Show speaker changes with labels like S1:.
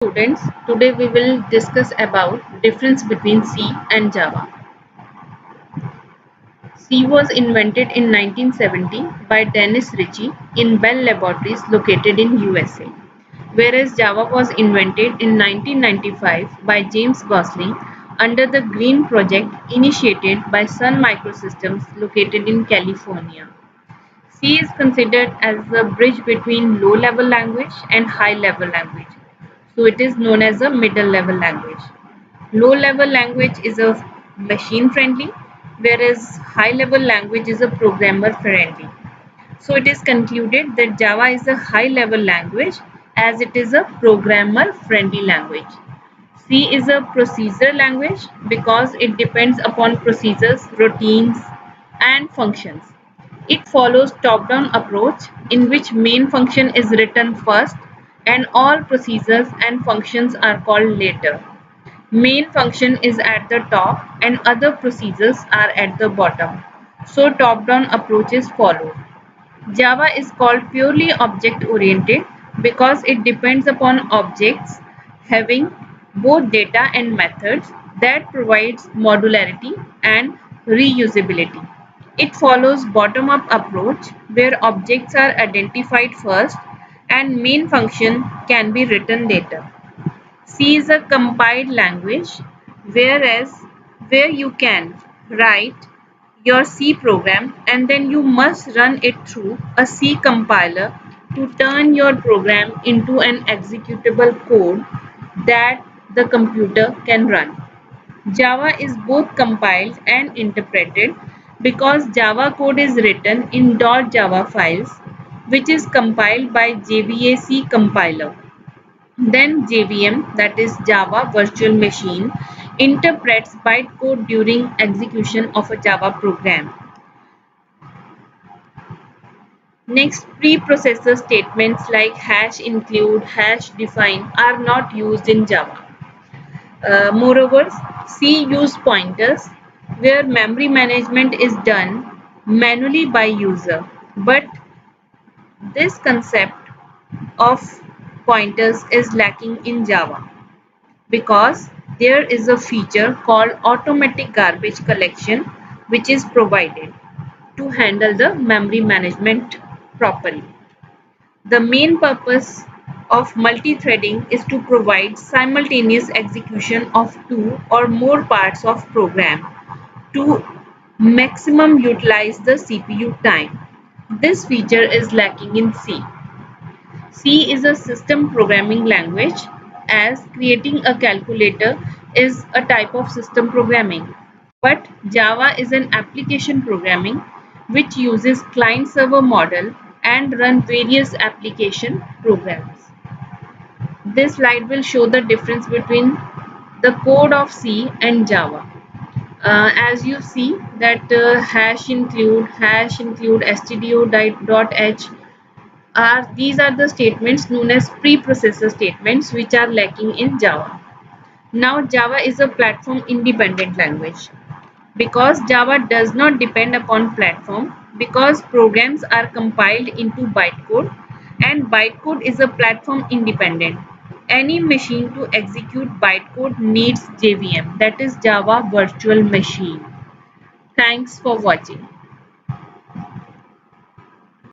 S1: Students, today we will discuss about difference between C and Java. C was invented in 1970 by Dennis Ritchie in Bell Laboratories located in USA, whereas Java was invented in 1995 by James Gosling under the Green Project initiated by Sun Microsystems located in California. C is considered as the bridge between low-level language and high-level language. So it is known as a middle-level language. Low-level language is a machine-friendly, whereas high-level language is a programmer-friendly. So it is concluded that Java is a high-level language as it is a programmer-friendly language. C is a procedure language because it depends upon procedures, routines, and functions. It follows top-down approach in which main function is written first and all procedures and functions are called later. Main function is at the top and other procedures are at the bottom. So top-down approach is followed. Java is called purely object-oriented because it depends upon objects having both data and methods that provides modularity and reusability. It follows bottom-up approach where objects are identified first and main function can be written later. C is a compiled language, whereas where you can write your C program and then you must run it through a C compiler to turn your program into an executable code that the computer can run. Java is both compiled and interpreted because Java code is written in .java files, which is compiled by JVAC compiler. Then JVM, that is Java Virtual Machine, interprets bytecode during execution of a Java program. Next, preprocessor statements like hash include, hash define are not used in Java. Moreover, C use pointers where memory management is done manually by user. But this concept of pointers is lacking in Java, because there is a feature called automatic garbage collection which is provided to handle the memory management properly. The main purpose of multi-threading is to provide simultaneous execution of two or more parts of program to maximum utilize the CPU time. This feature is lacking in C. C is a system programming language, as creating a calculator is a type of system programming. But Java is an application programming which uses client-server model and run various application programs. This slide will show the difference between the code of C and Java. As you see that hash include stdio.h these are the statements known as preprocessor statements which are lacking in Java. Now Java is a platform independent language because Java does not depend upon platform, because programs are compiled into bytecode and bytecode is a platform independent. Any machine to execute bytecode needs JVM, that is Java Virtual Machine. Thanks for watching.